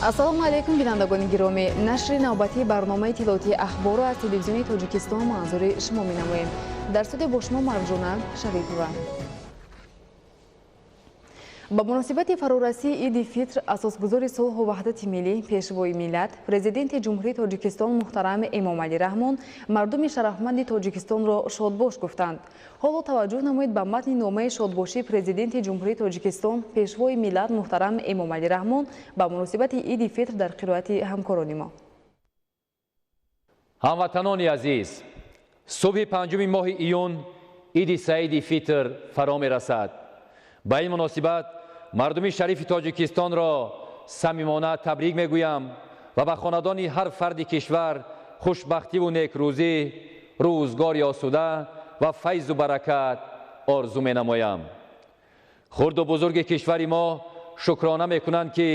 ассалому алайкум бинандагони гиромӣ, нашри навбатии барномаи тилоати ахбор аз телевизиони Тоҷикистон манзури шумо менамоем. дар студия бо шумо Марҷона Шарифова. ба муносибати фарорасии иди фитр асосгузори сулҳу ваҳдати миллӣ пешвои миллат президенти ҷумҳурии Тоҷикистон муҳтарам Эмомалӣ Раҳмон мардуми шарафманди Тоҷикистонро шодбош гуфтанд. ҳоло таваҷҷӯҳ намоед ба матни номаи шодбошии президенти ҷумҳурии Тоҷикистон пешвои миллат муҳтарам Эмомалӣ Раҳмон ба муносибати иди фитр дар қироати ҳамкорони мо. ҳамватанони азиз, субҳи 5 моҳи июн иди саиди фитр фаро мерасад. ба ин муносибат мардуми шарифи Тоҷикистонро самимона табрик мегӯям ва ба хонадони ҳар фарди кишвар хушбахтиву некрӯзӣ, рӯзгори осуда ва файзу баракат орзу менамоям. хурду бузурги кишвари мо шукрона мекунанд ки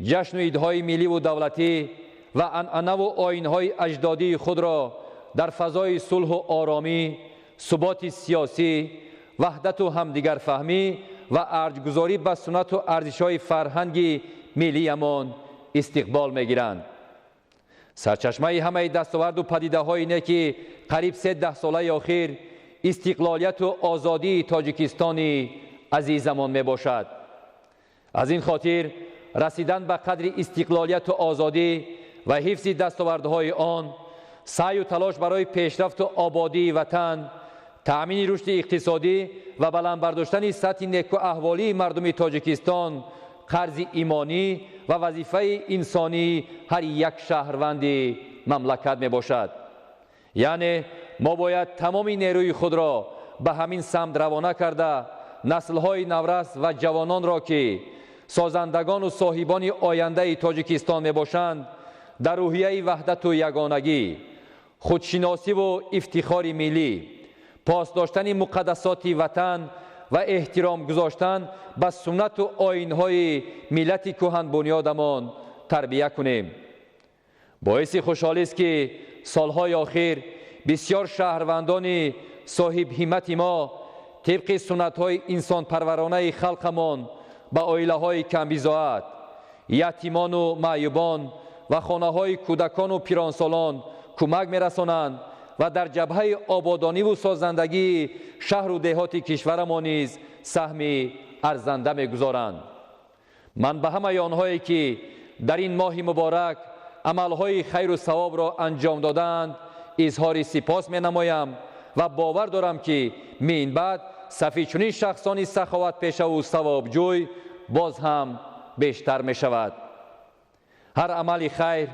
ҷашну идҳои милливу давлатӣ ва анъанаву оинҳои аҷдодии худро дар фазои сулҳу оромӣ, суботи сиёсӣ, ваҳдату ҳамдигарфаҳмӣ ва арҷгузорӣ ба суннату арзишҳои фарҳанги миллиямон истиқбол мегиранд. сарчашмаи ҳамаи дастоварду падидаҳои ине ки қариб 13 солаи охир истиқлолияту озодии Тоҷикистони азизамон мебошад. аз ин хотир расидан ба қадри истиқлолияту озодӣ ва ҳифзи дастовардҳои он, саъю талош барои пешрафту ободии ватан, таъмини рушди иқтисодӣ ва баландбардоштани сатҳи некуаҳволии мардуми Тоҷикистон қарзи имонӣ ва вазифаи инсонии ҳар як шаҳрванди мамлакат мебошад. яъне мо бояд тамоми нерӯи худро ба ҳамин самт равона карда наслҳои наврас ва ҷавононро ки созандагону соҳибони ояндаи Тоҷикистон мебошанд дар рӯҳияи ваҳдату ягонагӣ, худшиносиву ифтихори миллӣ, پاس داشتن مقدسات وطن و احترام گذاشتن به سنت و آیین‌های ملت کهن بنیادمان تربیت کنیم. باعث خوشحالی است که سالهای اخیر بسیار شهروندان صاحب همت ما طبق سنت‌های انسان پرورانه خلقمان به عائله‌های کم‌بضاعت، یتیمان و معیوبان و خانه‌های کودکان و پیرانسالان کمک می‌رسانند و در جبهه آبادانی و سازندگی شهر و دهات کشورمان نیز سهمی ارزنده می‌گذارند. من به همه آنهایی که در این ماه مبارک عملهای خیر و ثواب را انجام دادند اظهار سپاس می‌نمایم و باور دارم که من بعد صفی چنین شخصان سخاوت پیشه و ثوابجوی باز هم بیشتر می‌شود. هر عمل خیر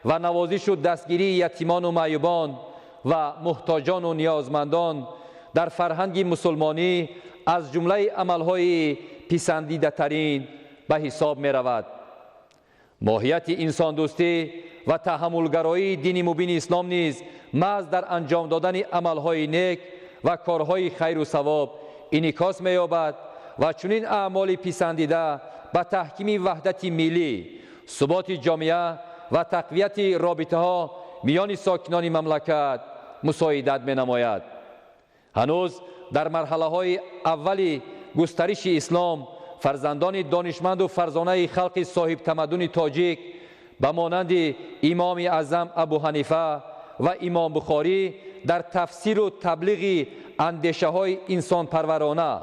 و نوازش و دستگیری یتیمان و معیوبان و محتاجان و نیازمندان در فرهنگ مسلمانی از جمله عملهای پسندیده ترین به حساب می رود. ماهیت انسان دوستی و تحملگرایی دین مبین اسلام نیز محض در انجام دادن عملهای نیک و کارهای خیر و ثواب انعکاس می یابد و چنین اعمال پسندیده به تحکیم وحدت ملی، ثبات جامعه و تقویت رابطه ها میان ساکنان مملکت مساعدت می‌نماید. هنوز در مرحله‌های اولی گسترش اسلام فرزندان دانشمند و فرزانه خلق صاحب تمدن تاجیک به مانند امام اعظم ابو حنیفه و امام بخاری در تفسیر و تبلیغ اندیشه‌های انسان پرورانه،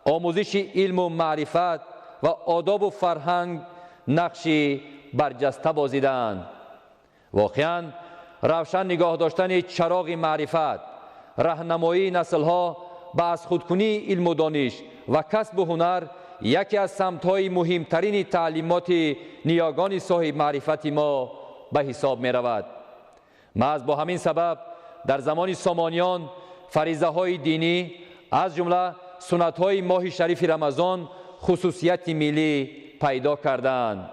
آموزش علم و معرفت و آداب و فرهنگ نقشی برجسته بازیدند. واقعاً روشن نگاه داشتن چراغ معرفت، راهنمایی نسل‌ها به از خودکنی علم و دانش و کسب و هنر یکی از سمت‌های مهمترین تعلیمات نیاگان صاحب معرفت ما به حساب می‌رود. محض با همین سبب در زمان سامانیان فریضه‌های دینی از جمله سنت‌های ماه شریف رمضان خصوصیت ملی پیدا کردند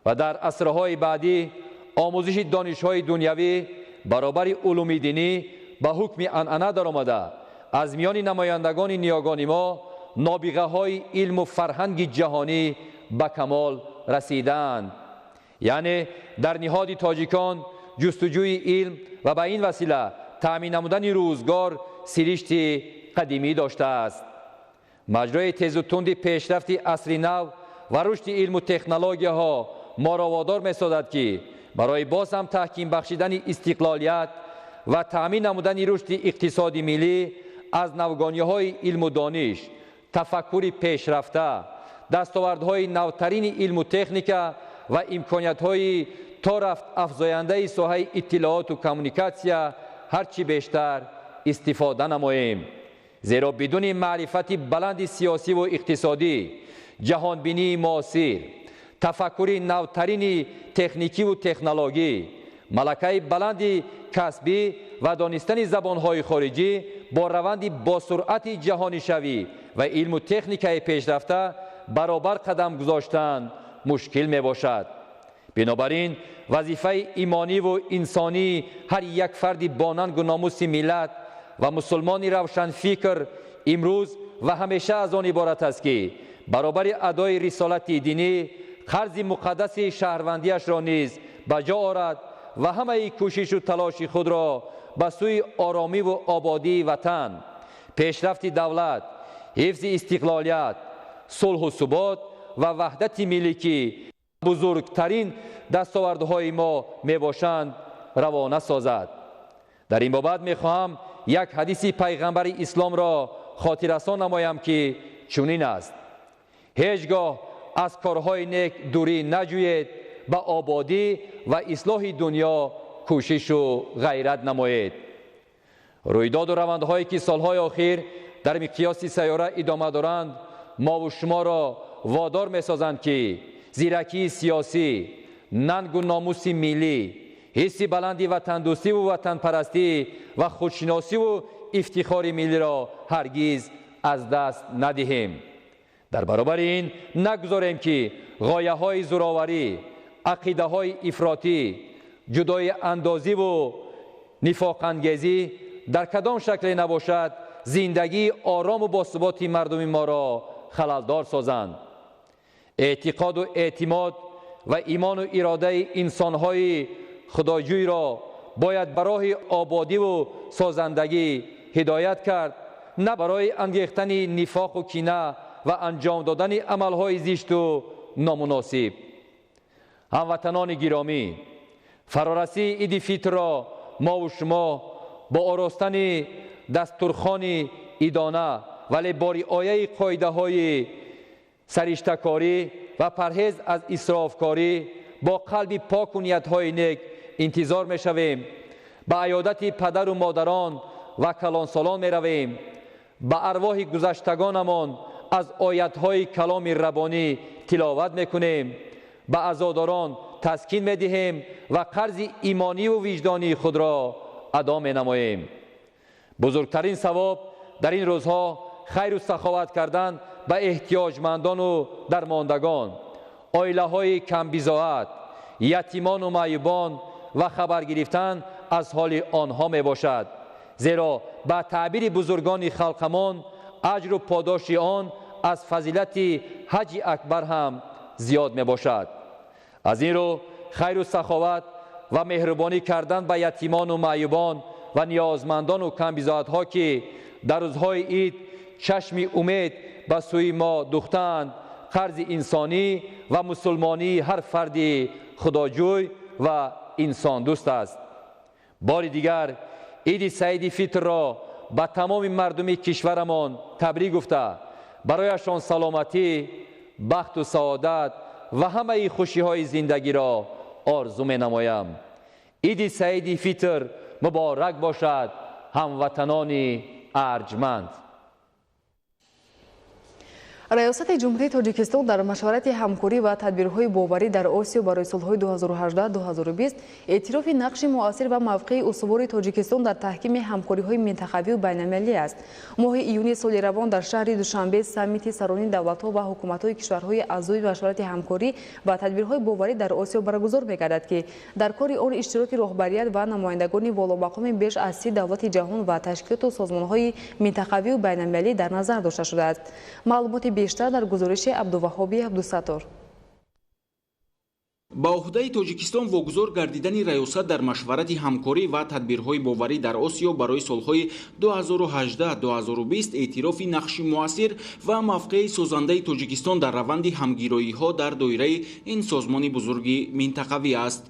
و در عصرهای بعدی آموزش دانش‌های دنیوی برابر علوم دینی به حکم عنعنه درآمده از میان نمایندگان نیاگان ما نابغه‌های علم و فرهنگ جهانی به کمال رسیدند. یعنی در نهاد تاجیکان جستجوی علم و به این وسیله تأمین نمودن روزگار سرشت قدیمی داشته است. مجرای تیز و تند پیشرفت عصر نو و رشد علم و تکنولوژی ها ما را وادار می‌سازد که برای باز هم تحکیم بخشیدن استقلالیت و تأمین نمودن رشد اقتصادی ملی از نوگانی‌های علم و دانش، تفکر پیشرفته، دستاوردهای نوترین علم و تکنیک و امکانیت‌های تا رفت افزاینده ساحه اطلاعات و کمیونیکاسیا هرچی بیشتر استفاده نماییم. زیرا بدون معرفت بلند سیاسی و اقتصادی، جهانبینی معاصر، تفکر نوترین تکنیکی و تکنولوژی، ملکه بلند کسبی و دانستن زبانهای خارجی با روند با سرعت جهانی شوی و علم و تکنیک پیشرفته برابر قدم گذاشتن مشکل می باشد. بنابراین وظیفه ایمانی و انسانی هر یک فرد با ننگ و ناموس ملت و مسلمان روشن فکر امروز و همیشه از آن عبارت است که برابر ادای رسالت دینی قرض مقدس شهروندیش را نیز به جا آورد و همه کوشش و تلاش خود را به سوی آرامی و آبادی وطن، پیشرفت دولت، حفظ استقلالیت، صلح و ثبات و وحدت ملی که بزرگترین دستاوردهای ما می باشند روانه سازد. در این بابت می خواهم یک حدیث پیغمبر اسلام را خاطررسان نمایم که چنین است: هیچگاه از کارهای نیک دوری نجویید، به آبادی و اصلاح دنیا کوشش و غیرت نمایید. رویداد و روندهایی که سالهای اخیر در مقیاس سیاره ادامه دارند ما و شما را وادار می سازند که زیرکی سیاسی، ننگ و ناموس ملی، حس بلندی وطن دوستی و وطن پرستی و خودشناسی و افتخار ملی را هرگز از دست ندهیم. در برابر این نگذاریم که غایه های زوراوری، عقیده های افراطی، جدای اندازی و نفاق انگیزی در کدام شکل نباشد زندگی آرام و باثبات مردم ما را خللدار سازند. اعتقاد و اعتماد و ایمان و اراده انسانهای خداجوی را باید برای آبادی و سازندگی هدایت کرد، نه برای انگیختن نفاق و کینه و انجام دادن عملهای زشت و نامناسب. هموطنان گرامی، فرارسی عید فطر را ما و شما با آراستن دسترخوان عیدانه ولی با رعایت قاعده های سرشته‌کاری و پرهیز از اسرافکاری با قلب پاک و نیت‌های نیک انتظار می‌شویم. به عیادت پدر و مادران و کلانسالان می‌رویم. به ارواح گذشتگانمان از آیات‌های کلام ربانی تلاوت می‌کنیم. به عزاداران تسکین می‌دهیم و قرض ایمانی و وجدانی خود را ادا می‌نماییم. بزرگترین ثواب در این روزها خیر و سخاوت کردن به احتیاجمندان و درماندگان، عائله‌های کم بضاعت، یتیمان و معیوبان و خبر گرفتن از حال آنها می باشد. زیرا به تعبیر بزرگان خلقمان اجر و پاداش آن از فضیلت حج اکبر هم زیاد می باشد. از این رو خیر و سخاوت و مهربانی کردن به یتیمان و معیوبان و نیازمندان و کم بضاعت ها که در روزهای عید چشم امید به سوی ما دوختند قرض انسانی و مسلمانی هر فرد خداجوی و انسان دوست است. بار دیگر عید سعید فطر را به تمام مردم کشورمان تبریک گفته برایشان سلامتی، بخت و سعادت و همه خوشی های زندگی را آرزو می نمایم. عید سعید فطر مبارک باشد هموطنان ارجمند. ریاست جمهوری تاجیکستان در مشورت همکاری و تدبیرهای باوری در آسیا برای سالهای 2018-2020 اعتراف نقش مؤثر و موقع استوار تاجیکستان در تحکیم همکاری‌های منطقوی و بین‌المللی است. ماه ایون سال روان در شهر دوشنبه سمیت سران دولت‌ها و حکومت‌های کشورهای اعضای مشورت همکاری و تدبیرهای باوری در آسیا برگزار می‌گردد که در کار آن اشتراک رهبریت و نمایندگان والامقام بیش از 30 دولت جهان و تشکیلات و سازمان‌های منطقوی و بین‌المللی در نظر داشته شده است. معلومات بیشتر در گزارش عبدالوهاب عبدالستار. ба оҳдаи Тоҷикистон вогузор гардидани раёсат дар машварати ҳамкорӣ ва тадбирҳои боварӣ дар Осиё барои солҳои 2018-2020 эътирофи нақши муассир ва мавқеи созандаи Тоҷикистон дар раванди ҳамгироиҳо дар доираи ин созмони бузурги минтақавӣ аст.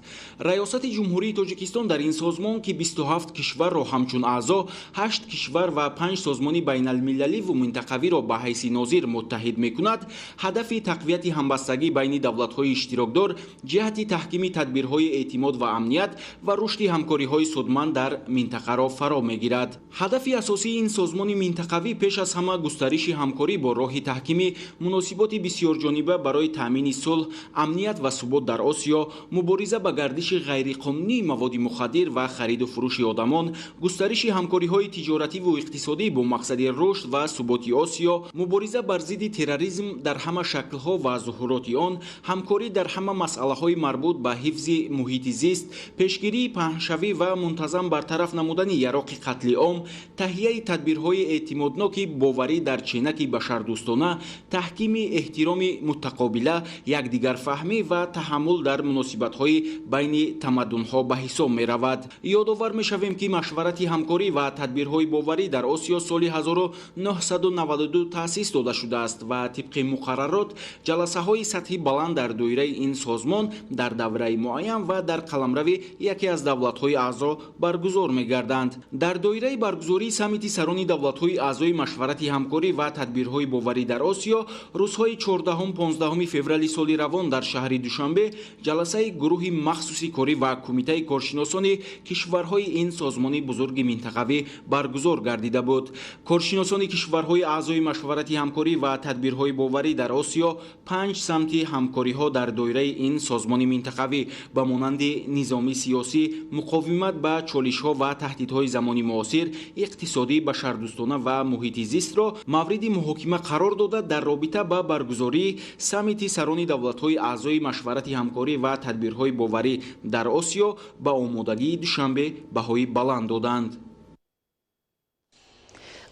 Раёсати ҷумҳурии Тоҷикистон дар ин созмон ки 27 кишварро ҳамчун аъзо, 8 кишвар ва 5 созмони байналмилаливу минтақавиро ба ҳайси нозир муттаҳид мекунад, ҳадафи тақвияти ҳамбастагӣ байни давлатҳои иштирокдор ҷиҳати таҳкими тадбирҳои эътимод ва амният ва рушди ҳамкориҳои судманд дар минтақаро фаро мегирад. ҳадафи асосии ин созмони минтақавӣ пеш аз ҳама густариши ҳамкорӣ бо роҳи таҳкими муносиботи бисёрҷониба барои таъмини сулҳ, амният ва субот дар Осиё, мубориза ба гардиши ғайриқонунии маводи мухаддир ва хариду фурӯши одамон, густариши ҳамкориҳои тиҷоративу иқтисодӣ бо мақсади рушд ва суботи Осиё, мубориза бар зидди терроризм дар ҳама шаклҳо ва зуҳуроти он, ҳамкорӣ дар ҳама масъалаҳои марбут ба ҳифзи муҳити зист, пешгирии паҳншавӣ ва мунтазам бартараф намудани яроқи қатли ом, таҳияи тадбирҳои эътимодноки боварӣ дар ченаки башардӯстона, таҳкими эҳтироми мутақобила, якдигарфаҳмӣ ва таҳаммул дар муносибатҳои байни тамаддунҳо ба ҳисоб меравад. ёдовар мешавем ки машварати ҳамкорӣ ва тадбирҳои боварӣ дар Осиё соли 1992 таъсис дода шудааст ва тибқи муқаррарот ҷаласаҳои сатҳи баланд дар доираи ин созмон дар давраи муайян ва дар қаламрави яке аз давлатҳои аъзо баргузор мегарданд. Дар доираи баргузории саммити сарони давлатҳои аъзои машварати ҳамкорӣ ва тадбирҳои боварӣ дар Осиё рӯзҳои 14-15 феврали соли равон дар шаҳри Душанбе ҷаласаи гурӯҳи махсуси корӣ ва кумитаи коршиносони кишварҳои ин созмони бузурги минтақавӣ баргузор гардида буд. Коршиносони кишварҳои аъзои машварати ҳамкорӣ ва тадбирҳои боварӣ дар Осиё 5 самти ҳамкориҳо дар доираи ин созмони минтақавӣ ба монанди низоми сиёсӣ, муқовимат ба чолишҳо ва таҳдидҳои замони муосир, иқтисодӣ, башардӯстона ва муҳити зистро мавриди муҳокима қарор дода дар робита ба баргузории саммити сарони давлатҳои аъзои машварати ҳамкорӣ ва тадбирҳои боварӣ дар Осиё ба омодагии Душанбе баҳои баланд доданд.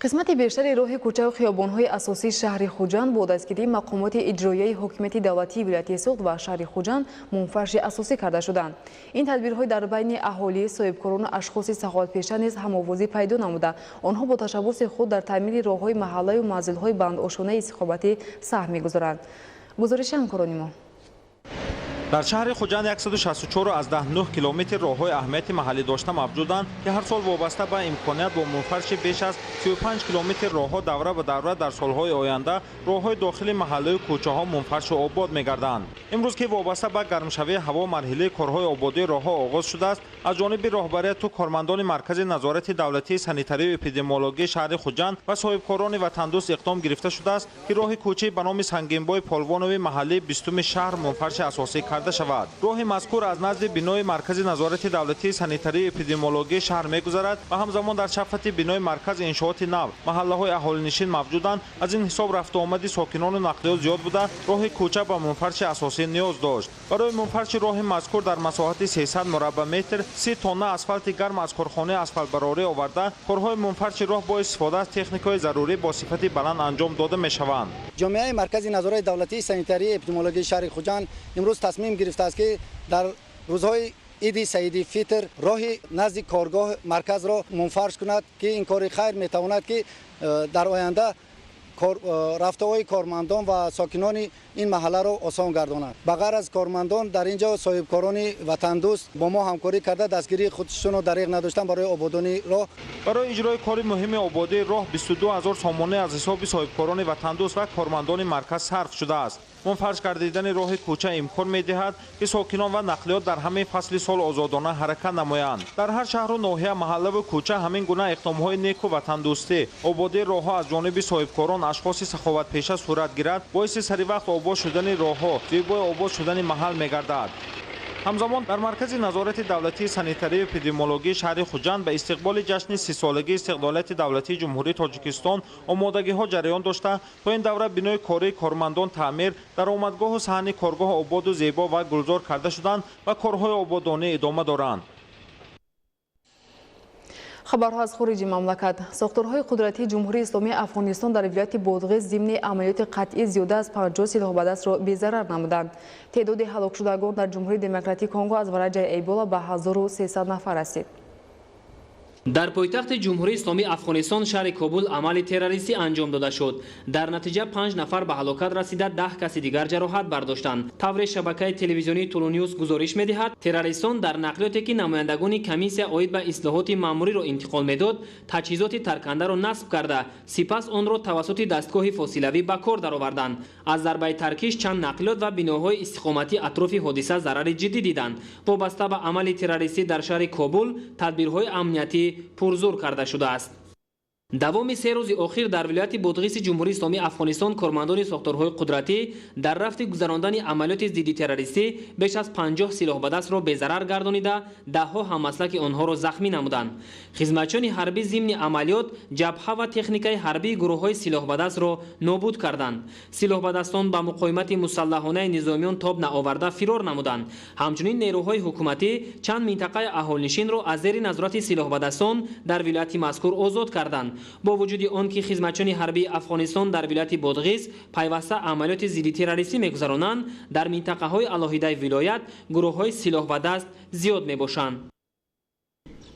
қисмати бештари роҳи кӯчаву хиёбонҳои асосии шаҳри Хучанд бо дастгирии мақомоти иҷроияи ҳокимияти давлатии вилояти Суғд ва шаҳри Хучанд мунфарши асосӣ карда шуданд. Ин тадбирҳо дар байни аҳолӣ, соҳибкорону ашхоси сағоватпеша низ ҳамовозӣ пайдо намуда, онҳо бо ташаббуси худ дар таъмини роҳҳои маҳаллаю манзилҳои бандошонаи истихобатӣ саҳм мегузоранд. гузориши ҳамкорони мо. дар шаҳри Хучанд 164 аз 19 километр роҳҳои аҳамияти маҳаллӣ дошта мавҷуданд, ки ҳар сол вобаста ба имконият бо мунфарши беш аз 35 километр роҳҳо давра ба давра дар солҳои оянда роҳҳои дохили маҳаллаю кӯчаҳо мунфаршу обод мегарданд. имрӯз ки вобаста ба гармшавии ҳаво марҳилаи корҳои ободии роҳҳо оғоз шудааст, аз ҷониби роҳбарияту кормандони маркази назорати давлатии санитарию эпидемиологии шаҳри Хучанд ва соҳибкорони ватандӯст иқдом гирифта шудааст, ки роҳи кӯчаи ба номи Сангинбои Полвонови маҳаллии 20-уми шаҳр мунфарши асосӣ карда шавад. роҳи мазкур аз назди бинои маркази назорати давлатии санитарии эпидемиологии шаҳр мегузарад ва ҳамзамон дар шафати бинои маркази иншооти нав маҳаллаҳои аҳолинишин мавҷуданд. аз ин ҳисоб рафтуомади сокинону нақлиёт зиёд буда роҳи кӯча ба мунфарши асосӣ ниёз дошт. барои мунфарши роҳи мазкур дар масоҳати 300 мурабба метр 30 тонна асфалти гарм аз корхонаи асфалтбарорӣ оварда, корҳои мунфарши роҳ бо истифода аз техникаҳои зарурӣ бо сифати баланд анҷом дода мешаванд. ҷомеаи маркази назорати давлатии санитарии эпидемиологии шаҳри Хучанд имрӯз тасмим гирифтааст ки дар рӯзҳои иди саиди фитр роҳи назди коргоҳ марказро мунфарш кунад, ки ин кори хайр метавонад ки дар оянда рафтаҳои кормандон ва сокинони ин маҳалларо осон гардонад. ба ғайр аз кормандон дар инҷо соҳибкорони ватандӯст бо мо ҳамкорӣ карда дастгирии худшонро дариғ надоштанд барои ободони роҳ. барои иҷрои кори муҳими ободии роҳ 22 000 сомона аз ҳисоби соҳибкорони ватандӯст ва кормандони марказ сарф шудааст. мунфарш гардидани роҳи кӯча имкон медиҳад ки сокинон ва нақлиёт дар ҳамаи фасли сол озодона ҳаракат намоянд. дар ҳар шаҳру ноҳия, маҳаллаву кӯча ҳамин гуна иқдомҳои неку ватандӯстӣ, ободии роҳҳо аз ҷониби соҳибкорон ашхоси саховатпеша сурат гирад, боиси саривақт обод шудани роҳҳо, зебои обод шудани маҳал мегардад. ҳамзамон дар маркази назорати давлатии санитарии эпидемиологии шаҳри Хучанд ба истиқболи ҷашни 30-солагии истиқлолияти давлатии ҷумҳурии Тоҷикистон омодагиҳо ҷараён дошта, то ин давра бинои кории кормандон таъмир, даромадгоҳу саҳни коргоҳ ободу зебо ва гулзор карда шуданд ва корҳои ободонӣ идома доранд. خبرها از خارج مملکت. ساختارهای قدرتی جمهوری اسلامی افغانستان در ولایت بادغیس ضمن عملیات قطعی زیاده از 50 سلاح به دست را بی‌ضرر نمودند. تعداد هلاک شدگان در جمهوری دموکراتیک کنگو از وجع ایبولا به 1300 نفر رسید. در پایتخت جمهوری اسلامی افغانستان شهر کابل عمل تروریستی انجام داده شد. در نتیجه 5 نفر به هلاکت رسیده، 10 کس دیگر جراحت برداشتند. طور شبکه تلویزیونی تولونیوس گزارش می‌دهد تروریستان در نقلیاتی که نمایندگان کمیسیون عاید به اصلاحات ماموری را انتقال می‌داد، تجهیزات ترکنده را نصب کرده، سپس آن را توسط دستگاه فاصلوی به کار درآوردند. از ضربه ترکیش چند نقلیات و بناهای استقامتی اطراف حادثه ضرر جدی دیدند. وابسته به عمل تروریستی در شهر کابل تدبیرهای امنیتی پرزور کرده شده است. دوام 3 روز اخیر در ولایت بادغیس جمهوری اسلامی افغانستان کارمندان ساختارهای قدرتی در رفت گذراندن عملیات ضد تروریستی بیش از 50 سلاح به دست را به ضرر گردانیده، دهها هممسلک آنها را زخمی نمودند. خدمتچیان حربی ضمن عملیات جبهه و تکنیکای حربی گروه‌های سلاح به دست را نابود کردند. سلاح به دستان با مقاومت مسلحانه نظامیان تاب نآورده فرار نمودند. همچنین نیروهای حکومتی چند منطقه اهالنشین را از زیر نظارت سلاح به دستان در ولایت مذکور آزاد کردند. با وجود آنکه خدمتچیان حربی افغانستان در ولایت بادغیس پیوسته عملیات ضد تروریستی می‌گذرانند، در منطقه‌های علاهیده ولایت گروه‌های سلاح به دست زیاد می‌باشند.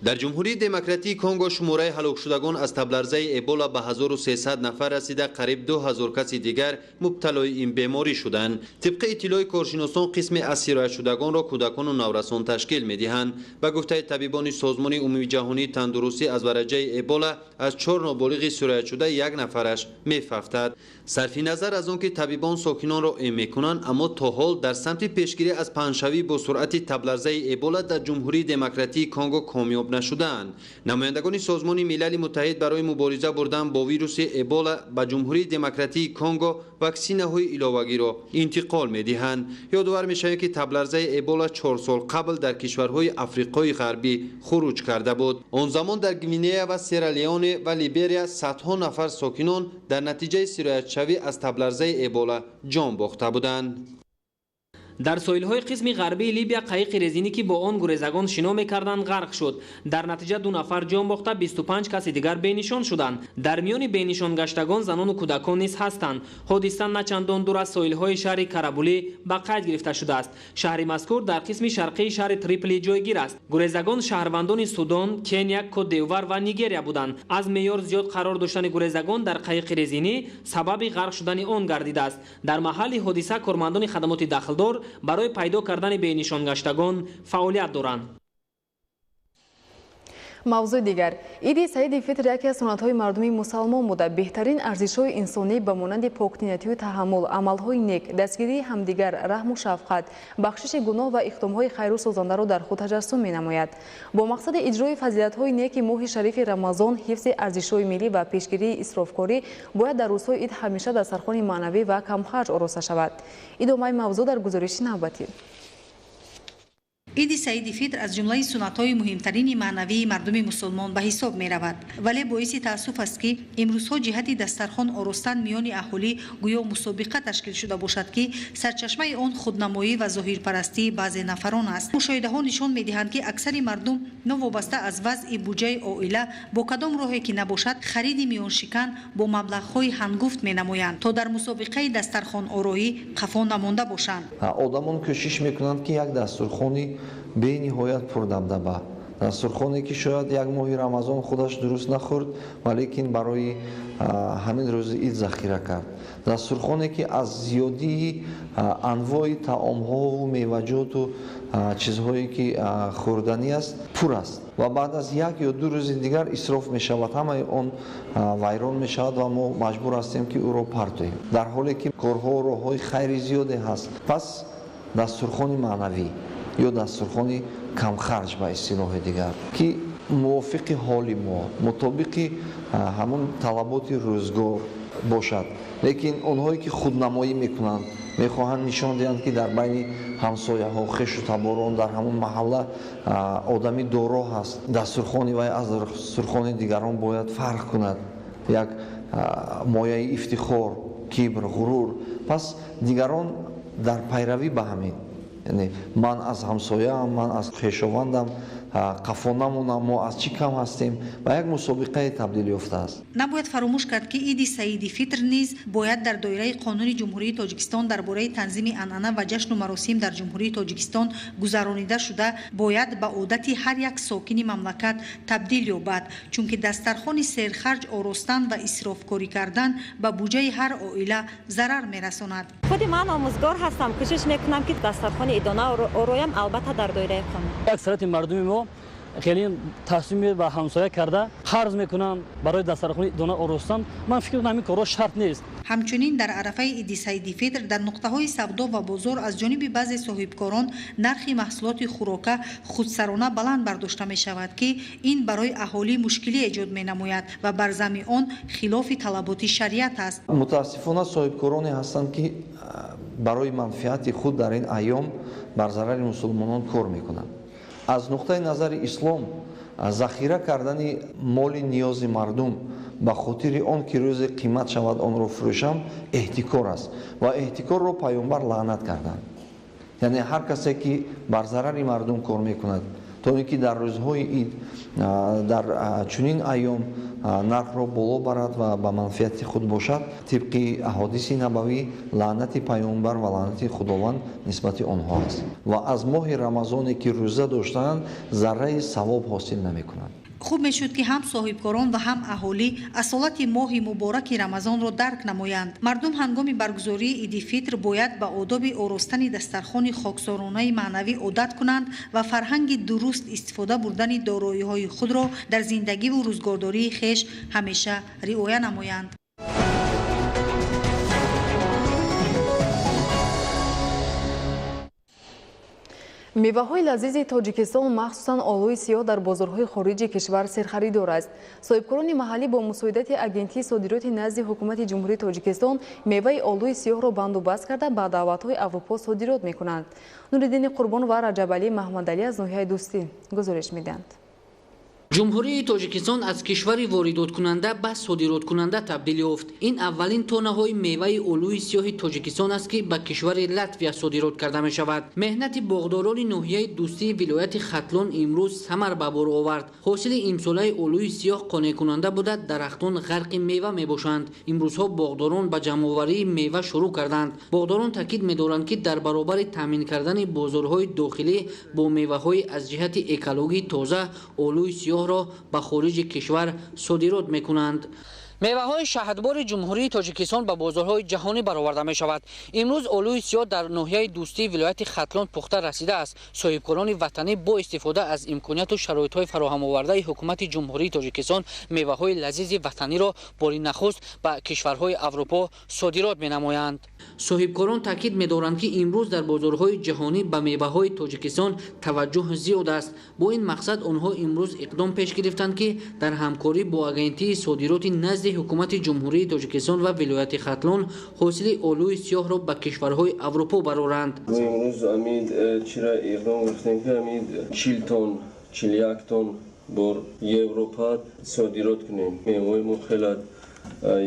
در جمهوری دموکراتیک کنگو شماره هلاک شدگان از تبلرزه ایبولا به 1300 نفر رسیده، قریب 2000 کس دیگر مبتلای این بیماری شدند. طبق اطلاع کارشناسان قسم از سیرایت شدگان را کودکان و نورسان تشکیل می‌دهند. به گفته طبیبان سازمان عمومی جهانی تندرستی از ورجه ایبولا از 4 نابالغ سیرایت شده 1 نفرش می‌ففتد. صرف نظر از آنکه طبیبان ساکنان را اعم می‌کنند، اما تا حال در سمت پیشگیری از پنجشوی با سرعت تبلرزه ایبولا در جمهوری دموکراتیک کنگو کامیاب نشدند. نمایندگان سازمان ملل متحد برای مبارزه بردن با ویروس ایبولا به جمهوری دموکراتیک کنگو واکسین‌های علاوه‌ای را انتقال می‌دهند. یادآور می‌شود که تبلرزه ایبولا 4 سال قبل در کشورهای آفریقای غربی خروج کرده بود. آن زمان در گوینه و سیرالیون و لیبریا صدها نفر ساکنان در نتیجه سیرایت شوی از تبلرزه ایبولا جان باخته بودند. در ساحل‌های قسم غربی لیبیا قایق رزینی که با آن گریزگان شنا می‌کردند غرق شد. در نتیجه 2 نفر جان باخته، 25 کس دیگر بینشان شدند. در میان بینشان گشتگان زنان و کودکان نیز هستند. حادثه نه چندان دور از ساحل‌های شهر کرابولی به قید گرفته شده است. شهر مذکور در قسم شرقی شهر تریپلی جایگیر است. گریزگان شهروندان سودان، کنیا، کد دیوار و نیگریا بودند. از معیار زیاد قرار داشتن گریزگان در قایق رزینی سبب غرق شدن آن گردیده است. در محل حادثه کارمندان خدمات داخلدار برای پیدا کردن بینشان گشتگان فعالیت دارند. موضوع دیگر، عید سعید فطر یکی از سنت‌های مردمی مسلمان بوده. بهترین ارزش‌های انسانی به مانند پاک‌نیتی و تحمل، عمل‌های نیک، دستگیری همدیگر، رحم و شفقت، بخشش گناه و اقدام‌های خیر و سازنده را در خود تجسم می‌نماید. با مقصد اجرای فضیلت‌های نیک ماه شریف رمضان، حفظ ارزش‌های ملی و پیشگیری اسرافکاری باید در روزهای عید همیشه دسترخوان معنوی و کم‌خرج آراسته شود. ادامه موضوع در گزارش نوبتی. عید سعید فطر از جمله سنت‌های مهمترین معنوی مردم مسلمان به حساب می‌رود، ولی باعث تأسف است که امروزها جهت دسترخوان آراستن میان اهالی گویا مسابقه تشکیل شده باشد که سرچشمه آن خودنمایی و ظاهرپرستی بعضی نفران است. مشاهده‌ها نشان می‌دهند که اکثر مردم نوابسته از وضع بودجه عائله با کدام راهی که نباشد خرید میان شکن با مبلغ‌های هنگفت می‌نمایند تا در مسابقه دسترخوان آرایی قفا نمانده باشند. آدمان کوشش می‌کنند که یک دسترخوانی به نهایت پردمدمه، دسترخوانی که شاید یک ماه رمضان خودش درست نخورد ولیکن برای همین روز عید ذخیره کرد، دسترخوانی که از زیادی انواع طعام‌ها و میوه‌جات و چیزهایی که خوردنی است پر است و بعد از 1 یا 2 روز دیگر اسراف می شود، همه آن ویران می شود و ما مجبور هستیم که او را پرتویم، در حالی که کارها و راه‌های خیری زیادی هست. پس دسترخوان معنوی یا دسترخوان کم خرج به اصطلاح دیگر که موافق حال ما، مطابق همون طلبات روزگار باشد، لیکن اونهایی که خودنمایی میکنند میخواهند نشان دهند که در بین همسایه ها، خویش و تباران در همون محله آدمی دارا هست، دسترخوان وی از دسترخوان دیگران باید فرق کند، یک مایه افتخار، کبر، غرور. پس دیگران در پیروی به همین، یعنی من از همسایه‌ام، من از خویشاوندم қафонамон мо аз чӣ кам ҳастем ба як мусобиқае табдил ёфтааст. набояд фаромӯш кард ки иди саиди фитр низ бояд дар доираи қонуни ҷумҳурии тоҷикистон дар бораи танзими анъана ва ҷашну маросим дар ҷумҳурии тоҷикистон гузаронида шуда бояд ба одати ҳар як сокини мамлакат табдил ёбад, чунки дастархони серхарҷ оростан ва исрофкорӣ кардан ба буҷаи ҳар оила зарар мерасонад. худи ман омӯзгор ҳастам, кӯшиш мекунам ки дастархони идона ороям, албатта дар доираи қонун. аксарияти мардуми мо хеле тасмим ба ҳамсоя карда қарз мекунанд барои дастархони идона оростан. ман фикр мекунам ин корро шарт нест. ҳамчунин дар арафаи иди саиди фитр дар нуқтаҳои савдо ва бозор аз ҷониби баъзе соҳибкорон нархи маҳсулоти хӯрока худсарона баланд бардошта мешавад ки ин барои аҳолӣ мушкилӣ эҷод менамояд ва бар замми он хилофи талаботи шариат аст. мутаассифона соҳибкороне ҳастанд ки барои манфиати худ дар ин айём бар зарари мусулмонон кор мекунанд. аз нуқтаи назари ислом захира кардани моли ниёзи мардум ба хотири он ки рӯзе қимат шавад онро фурӯшам эҳтикор аст ва эҳтикорро пайғамбар лаънат карданд. яъне ҳар касе ки бар зарари мардум кор мекунад то ин ки дар рӯзҳои ид дар чунин айём нархро боло барад ва ба манфиати худ бошад, тибқи аҳодиси набавӣ лаънати пайғамбар ва лаънати худованд нисбати онҳо аст ва аз моҳи рамазоне ки рӯза доштаанд зарраи савоб ҳосил намекунанд. хуб мешуд ки ҳам соҳибкорон ва ҳам аҳолӣ асолати моҳи мубораки рамазонро дарк намоянд. мардум ҳангоми баргузории иди фитр бояд ба одоби оростани дастархони хоксоронаи маънавӣ одат кунанд ва фарҳанги дуруст истифода бурдани дороиҳои худро дар зиндагиву рӯзгордории хеш ҳамеша риоя намоянд. меваҳои лазизи Тоҷикистон махсусан олуи сиёҳ дар бозорҳои хориҷи кишвар серхаридор аст. соҳибкорони маҳаллӣ бо мусоидати агентии содироти назди ҳукумати ҷумҳурии Тоҷикистон меваи олуи сиёҳро бандубаст карда ба давлатҳои Аврупо содирот мекунанд. Нуриддини Қурбон ва Раҷабалӣ Маҳмадалӣ аз ноҳияи Дӯстӣ гузориш медиҳанд. ҷумҳурии тоҷикистон аз кишвари воридоткунанда ба содироткунанда табдил ёфт. ин аввалин тонаҳои меваи олӯи сиёҳи тоҷикистон аст ки ба кишвари Латвия содирот карда мешавад. меҳнати боғдорони ноҳияи дӯстии вилояти Хатлон имрӯз самар ба бор овард. ҳосили имсолаи олӯи сиёҳ қонеъкунанда буда дарахтон ғарқи мева мебошанд. имрӯзҳо боғдорон ба ҷамъоварии мева шурӯъ карданд. боғдорон таъкид медоранд ки дар баробари таъмин кардани бозорҳои дохилӣ бо меваҳои аз ҷиҳати экологии тоза олӯи сиёҳ ба хориҷи кишвар содирот мекунанд. меваҳои шаҳрбори ҷумҳурии Тоҷикистон ба бозорҳои ҷаҳонӣ бароварда мешавад. имрӯз олӯи сиёҳ дар ноҳияи дӯстии вилояти Хатлон пухта расидааст. соҳибкорони ватанӣ бо истифода аз имконияту шароитҳои фароҳамовардаи ҳукумати ҷумҳурии Тоҷикистон меваҳои лазизи ватаниро бори нахуст ба кишварҳои Аврупо содирот менамоянд. соҳибкорон таъкид медоранд ки имрӯз дар бозорҳои ҷаҳонӣ ба меваҳои Тоҷикистон таваҷҷӯҳ зиёд аст. бо ин мақсад онҳо имрӯз иқдом пеш гирифтанд ки дар ҳамкорӣ бо агентии содироти назди ҳукумати ҷумҳурии Тоҷикистон ва вилояти Хатлон ҳосили олӯи сиёҳро ба кишварҳои Аврупо бароранд. имрӯз амид чира иқдом гирифтем ки амид 40 тонн 41 тонн бор Европа содирот кунем. меваҳои мо хеле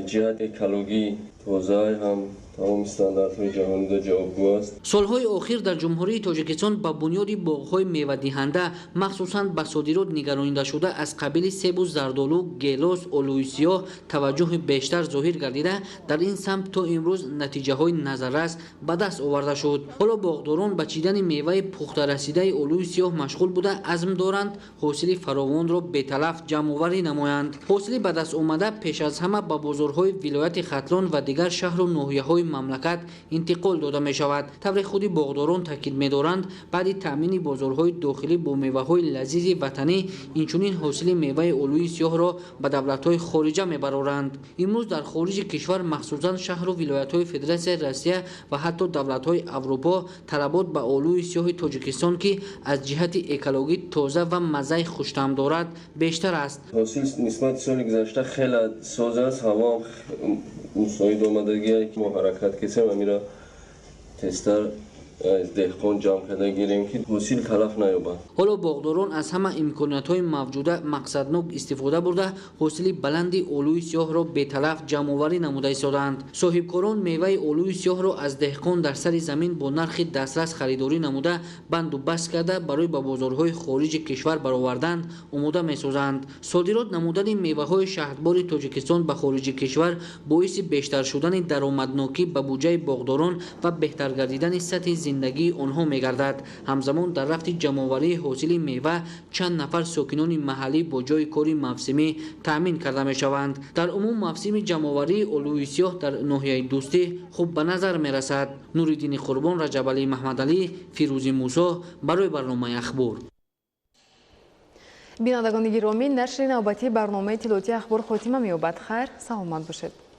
ҷиҳат экологӣ тоза ҳам тамоми стандартҳои ҷаҳонӣ ҷавобгӯ аст. солҳои охир дар ҷумҳурии Тоҷикистон ба бунёди боғҳои мевадиҳанда махсусан ба содирот нигаронида шуда аз қабили себу зардолу, гелос, олӯи сиёҳ таваҷҷӯҳи бештар зоҳир гардида дар ин самт то имрӯз натиҷаҳои назаррас ба даст оварда шуд. ҳоло боғдорон ба чидани меваи пухтарасидаи олӯи сиёҳ машғул буда азм доранд ҳосили фаровонро беталаф ҷамъоварӣ намоянд. ҳосили ба даст омада пеш аз ҳама ба бозорҳои вилояти Хатлон ва дигар шаҳру ноҳияҳои мамлакат интиқол дода мешавад. таври худи боғдорон таъкид медоранд баъди таъмини бозорҳои дохилӣ бо меваҳои лазизи ватанӣ инчунин ҳосили меваи олӯи сиёҳро ба давлатҳои хориҷа мебароранд. имрӯз дар хориҷи кишвар махсусан шаҳру вилоятҳои Федератсияи Россия ва ҳатто давлатҳои Аврупо талабот ба олӯи сиёҳи Тоҷикистон ки аз ҷиҳати экологӣ тоза ва маззаи хуштаъм дорад бештар аст. ҳосил нисбати соли гузашта хеле соз аст. ҳаво мусоид омадагие ки мо ҳаракат кесем амира тезтар از دهقان جمع کرده گیریم که حاصل تلف نیابند. حالا باغداران از همه امکانات‌های موجوده مقصدناک استفاده برده حاصل بلند اولوی سیاه را به تلف جمع‌آوری نموده ایستادند. صاحبکاران میوه اولوی سیاه را از دهقان در سر زمین با نرخ دسترس خریداری نموده بند و بست کرده برای به بازارهای خارج کشور برآوردن آماده می‌سازند. صادرات نمودن میوه‌های شهرداری تاجیکستان به خارج کشور باعث بیشتر شدن درآمدناکی به بودجه باغداران و بهتر گردیدن سطح زندگی آنها می‌گردد. همزمان در رفت جمع‌آوری حاصل میوه چند نفر ساکنان محلی با جای کاری موسمی تأمین کرده می‌شوند. در عموم موسم جمع‌آوری اولوی سیاه در ناحیه دوستی خوب به نظر می‌رسد. نورالدین قربان، رجب علی محمدعلی، فیروزی موسی برای برنامه اخبار. بینندگان گرامی، نشر نوبتی برنامه اطلاعاتی اخبار خاتمه می‌یابد. خیر، سلامت باشید.